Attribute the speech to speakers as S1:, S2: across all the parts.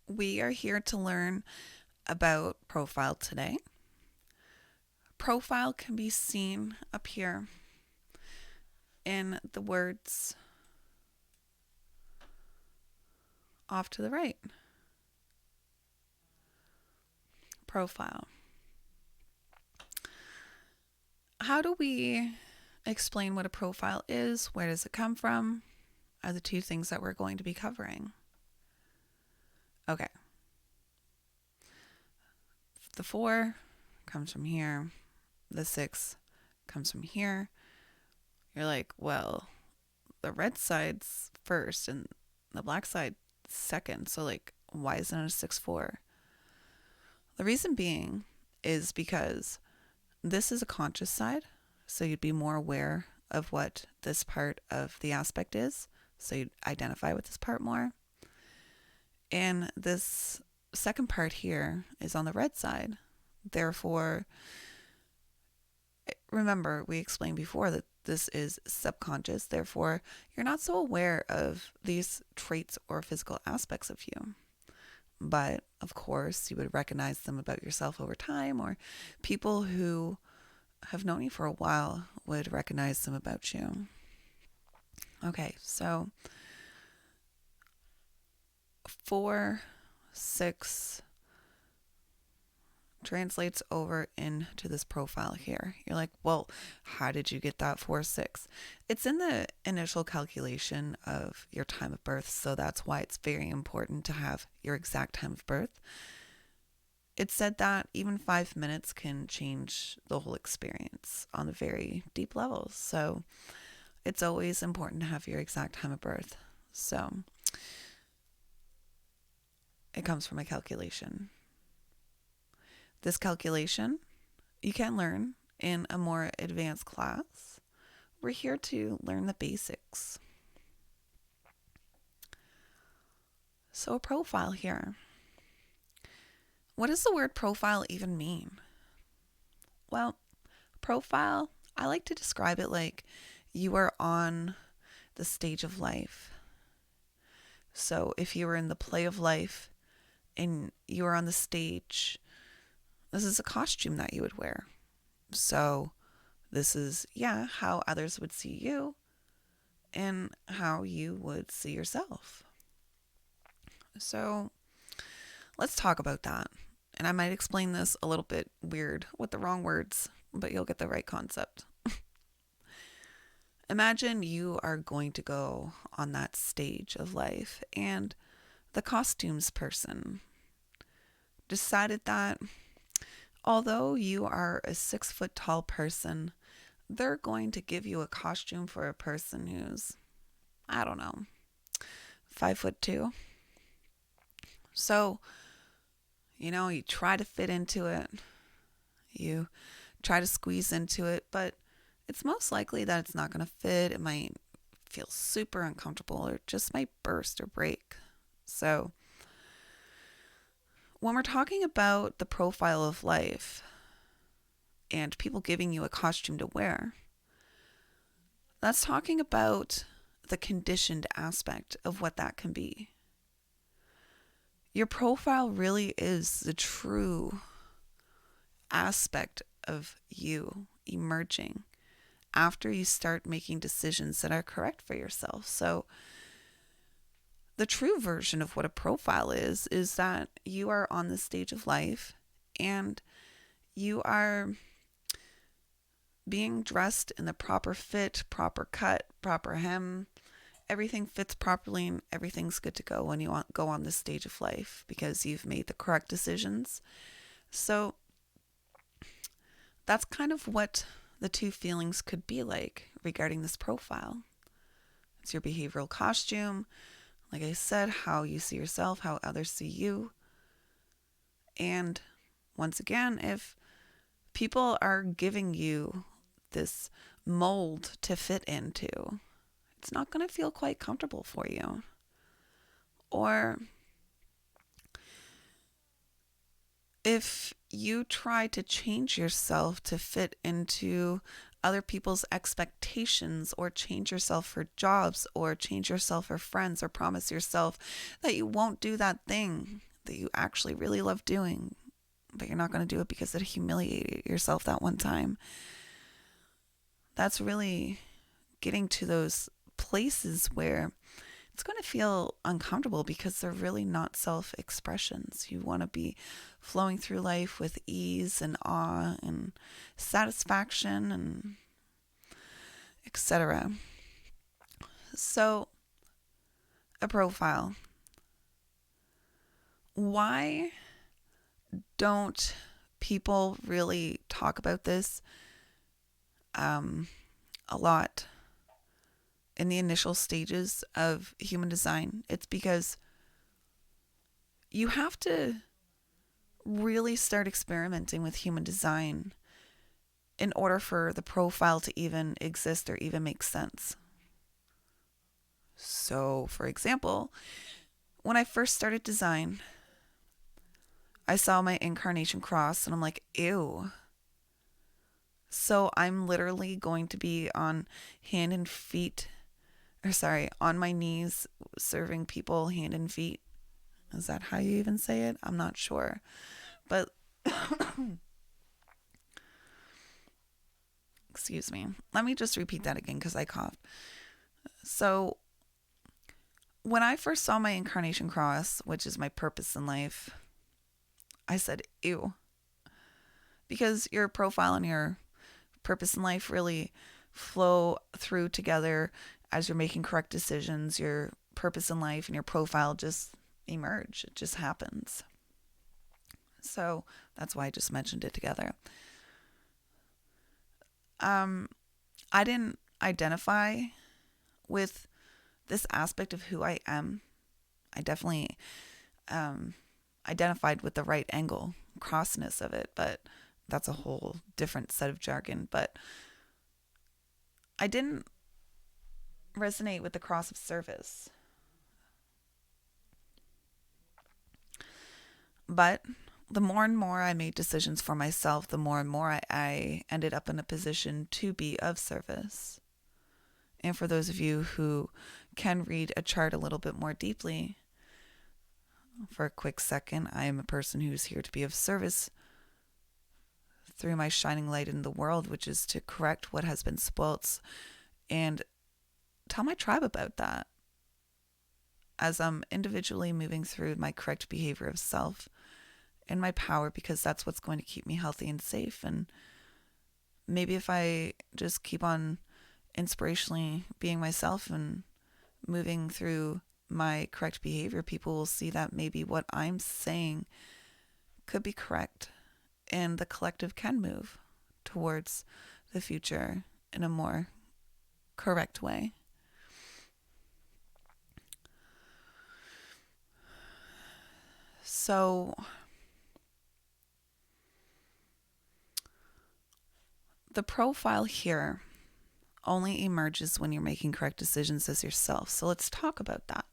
S1: We are here to learn about profile today. Profile can be seen up here in the words off to the right. Profile. How do we explain what a profile is? Where does it come from? Are the two things that we're going to be covering. Okay. The 4 comes from here. The 6 comes from here. You're like, well, the red side's first and the black side second. So, why isn't it a 6-4? The reason being is because this is a conscious side. So, you'd be more aware of what this part of the aspect is. So, you'd identify with this part more. And this second part here is on the red side. Therefore, remember, we explained before that this is subconscious. Therefore, you're not so aware of these traits or physical aspects of you. But, of course, you would recognize them about yourself over time, or people who have known you for a while would recognize them about you. Okay, so 4, 6 translates over into this profile here. You're like, well, how did you get that 4-6? It's in the initial calculation of your time of birth, so that's why it's very important to have your exact time of birth. It said that even 5 minutes can change the whole experience on a very deep level. So it's always important to have your exact time of birth. So it comes from a calculation. This calculation you can learn in a more advanced class. We're here to learn the basics. So a profile here. What does the word profile even mean? Well, profile, I like to describe it like you are on the stage of life. So if you were in the play of life and you are on the stage, this is a costume that you would wear. So this is, how others would see you and how you would see yourself. So let's talk about that. And I might explain this a little bit weird with the wrong words, but you'll get the right concept. Imagine you are going to go on that stage of life, and the costumes person decided that although you are a 6-foot tall person, they're going to give you a costume for a person who's, I don't know, 5'2". So, you try to fit into it. You try to squeeze into it, but it's most likely that it's not going to fit. It might feel super uncomfortable or just might burst or break. So, when we're talking about the profile of life and people giving you a costume to wear, that's talking about the conditioned aspect of what that can be. Your profile really is the true aspect of you emerging after you start making decisions that are correct for yourself. So the true version of what a profile is that you are on the stage of life and you are being dressed in the proper fit, proper cut, proper hem. Everything fits properly and everything's good to go when you go on this stage of life because you've made the correct decisions. So that's kind of what the two feelings could be like regarding this profile. It's your behavioral costume, like I said, how you see yourself, how others see you. And once again, if people are giving you this mold to fit into, it's not going to feel quite comfortable for you. Or if you try to change yourself to fit into other people's expectations or change yourself for jobs or change yourself for friends or promise yourself that you won't do that thing that you actually really love doing, but you're not going to do it because it humiliated yourself that one time. That's really getting to those places where it's going to feel uncomfortable because they're really not self-expressions. You want to be flowing through life with ease and awe and satisfaction and etc. So, a profile. Why don't people really talk about this a lot in the initial stages of human design? It's because you have to really start experimenting with human design in order for the profile to even exist or even make sense. So, for example, when I first started design, I saw my incarnation cross and I'm like, ew. So I'm literally going to be on on my knees serving people hand and feet. Is that how you even say it? I'm not sure. But excuse me. Let me just repeat that again because I coughed. So when I first saw my incarnation cross, which is my purpose in life, I said, ew. Because your profile and your purpose in life really flow through together as you're making correct decisions. Your purpose in life and your profile just emerge. It just happens. So that's why I just mentioned it together. I didn't identify with this aspect of who I am. I definitely identified with the right angle, crossness of it, but that's a whole different set of jargon. But I didn't resonate with the cross of service. But the more and more I made decisions for myself, the more and more I ended up in a position to be of service. And for those of you who can read a chart a little bit more deeply, for a quick second, I am a person who's here to be of service through my shining light in the world, which is to correct what has been spoilt and tell my tribe about that as I'm individually moving through my correct behavior of self and my power, because that's what's going to keep me healthy and safe. And maybe if I just keep on inspirationally being myself and moving through my correct behavior, people will see that maybe what I'm saying could be correct and the collective can move towards the future in a more correct way. So the profile here only emerges when you're making correct decisions as yourself. So let's talk about that.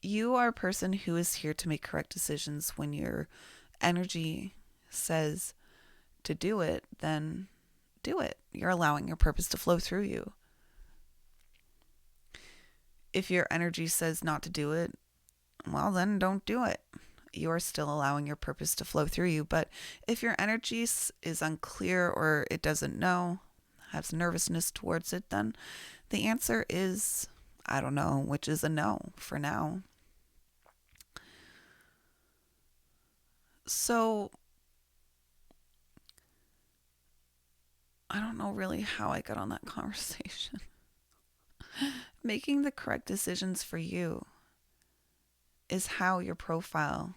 S1: You are a person who is here to make correct decisions. When your energy says to do it, then do it. You're allowing your purpose to flow through you. If your energy says not to do it, well, then don't do it. You are still allowing your purpose to flow through you. But if your energy is unclear or it doesn't know, has nervousness towards it, then the answer is, I don't know, which is a no for now. So I don't know really how I got on that conversation. Making the correct decisions for you is how your profile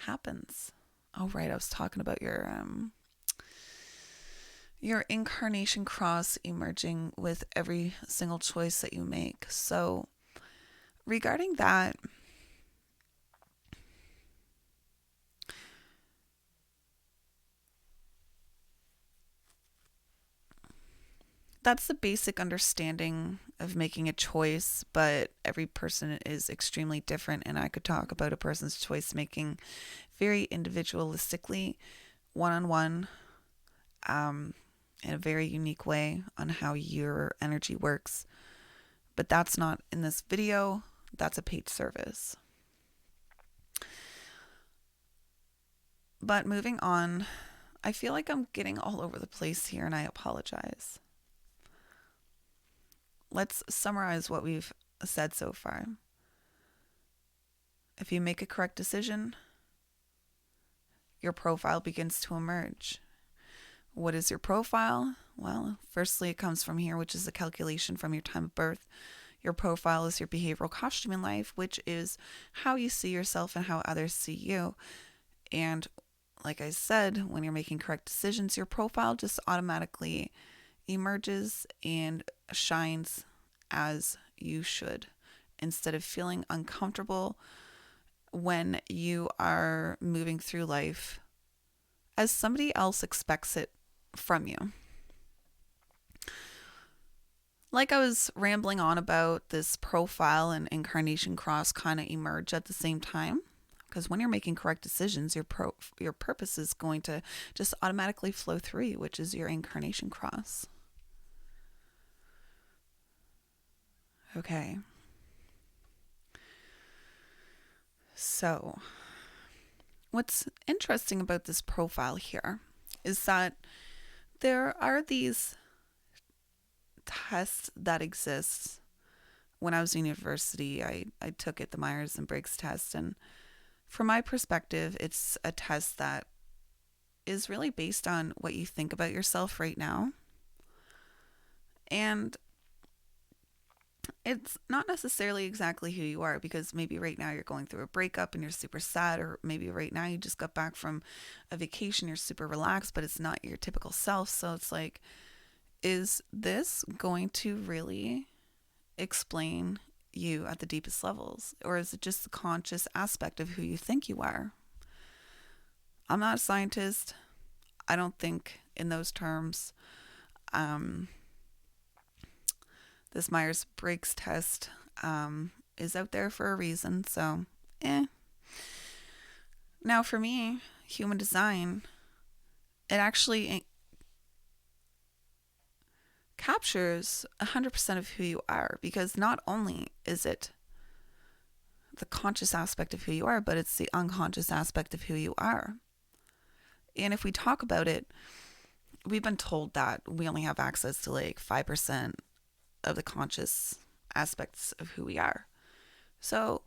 S1: happens. Oh, right. I was talking about your incarnation cross emerging with every single choice that you make. So regarding that, that's the basic understanding of making a choice, but every person is extremely different, and I could talk about a person's choice making very individualistically, one-on-one, in a very unique way on how your energy works. But that's not in this video. that's a paid service. But moving on, I feel like I'm getting all over the place here and I apologize. Let's summarize what we've said so far. If you make a correct decision, your profile begins to emerge. What is your profile? Well, firstly, it comes from here, which is a calculation from your time of birth. Your profile is your behavioral costume in life, which is how you see yourself and how others see you. And like I said, when you're making correct decisions, your profile just automatically emerges and shines as you should, instead of feeling uncomfortable when you are moving through life as somebody else expects it from you. Like I was rambling on about, this profile and incarnation cross kind of emerge at the same time, because when you're making correct decisions, your purpose is going to just automatically flow through you, which is your incarnation cross. Okay. So, what's interesting about this profile here is that there are these tests that exist. When I was in university, I took it, the Myers and Briggs test, and from my perspective, it's a test that is really based on what you think about yourself right now. And it's not necessarily exactly who you are, because maybe right now you're going through a breakup and you're super sad, or maybe right now you just got back from a vacation, you're super relaxed, but it's not your typical self. So it's like, is this going to really explain you at the deepest levels, or is it just the conscious aspect of who you think you are? I'm not a scientist. I don't think in those terms. This Myers-Briggs test is out there for a reason, so Now for me, human design, it actually captures 100% of who you are, because not only is it the conscious aspect of who you are, but it's the unconscious aspect of who you are. And if we talk about it, we've been told that we only have access to like 5% of the conscious aspects of who we are. So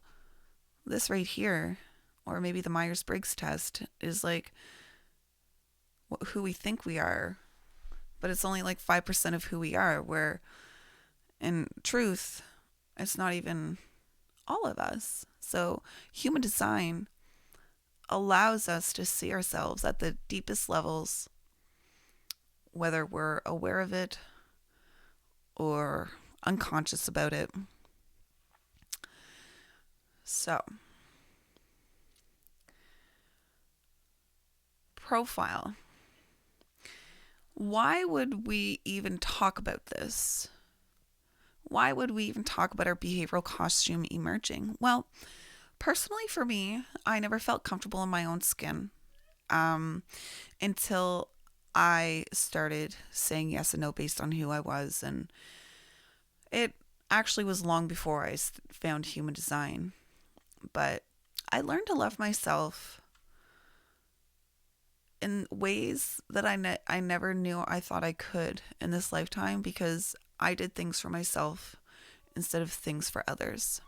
S1: this right here, or maybe the Myers-Briggs test, is like who we think we are, but it's only like 5% of who we are, where in truth, it's not even all of us. So human design allows us to see ourselves at the deepest levels, whether we're aware of it or unconscious about it. So, profile. Why would we even talk about this? Why would we even talk about our behavioral costume emerging? Well, personally for me, I never felt comfortable in my own skin until I started saying yes and no based on who I was. And it actually was long before I found human design. But I learned to love myself in ways that I never knew I thought I could in this lifetime, because I did things for myself instead of things for others.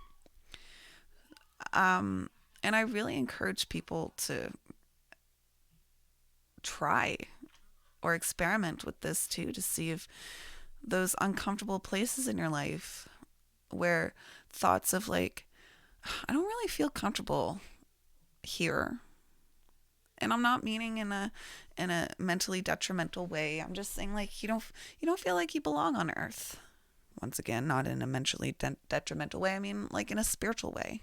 S1: And I really encourage people to try or experiment with this too, to see if those uncomfortable places in your life where thoughts of like, I don't really feel comfortable here. And I'm not meaning in a mentally detrimental way. I'm just saying, like, you don't feel like you belong on earth. Once again, not in a mentally detrimental way. I mean, like in a spiritual way.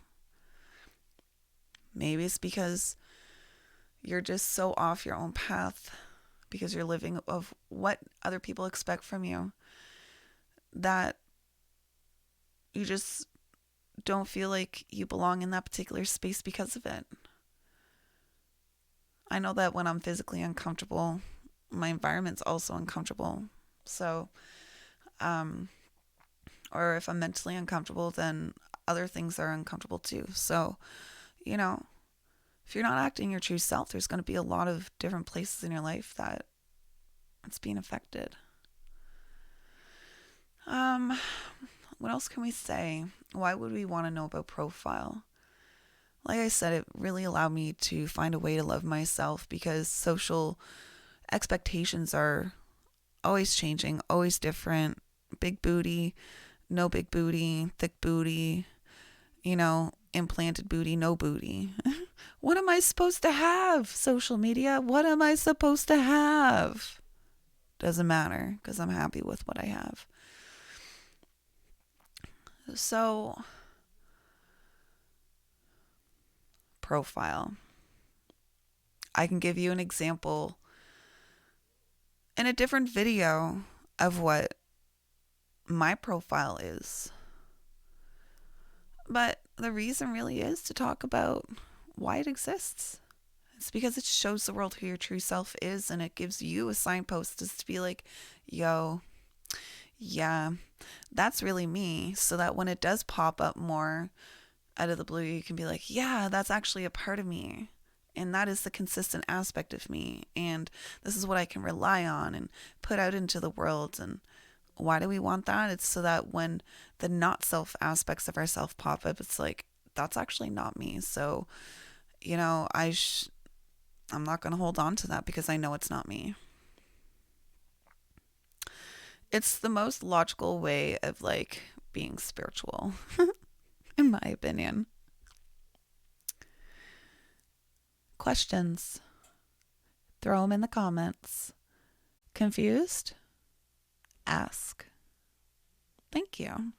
S1: Maybe it's because you're just so off your own path, because you're living of what other people expect from you, that you just don't feel like you belong in that particular space because of it. I know that when I'm physically uncomfortable, my environment's also uncomfortable. So, or if I'm mentally uncomfortable, then other things are uncomfortable too. So, you know, if you're not acting your true self, there's going to be a lot of different places in your life that it's being affected. What else can we say? Why would we want to know about profile? Like I said, it really allowed me to find a way to love myself because social expectations are always changing, always different. Big booty, no big booty, thick booty, implanted booty, no booty. What am I supposed to have, social media? What am I supposed to have? Doesn't matter because I'm happy with what I have. So, profile. I can give you an example in a different video of what my profile is. But the reason really is to talk about why it exists. It's because it shows the world who your true self is, and it gives you a signpost just to be like, yo, yeah, that's really me. So that when it does pop up more out of the blue, you can be like, yeah, that's actually a part of me. And that is the consistent aspect of me. And this is what I can rely on and put out into the world. And why do we want that? It's so that when the not self aspects of ourself pop up, it's like, that's actually not me. So, I'm not going to hold on to that because I know it's not me. It's the most logical way of like being spiritual, in my opinion. Questions? Throw them in the comments. Confused? Ask. Thank you.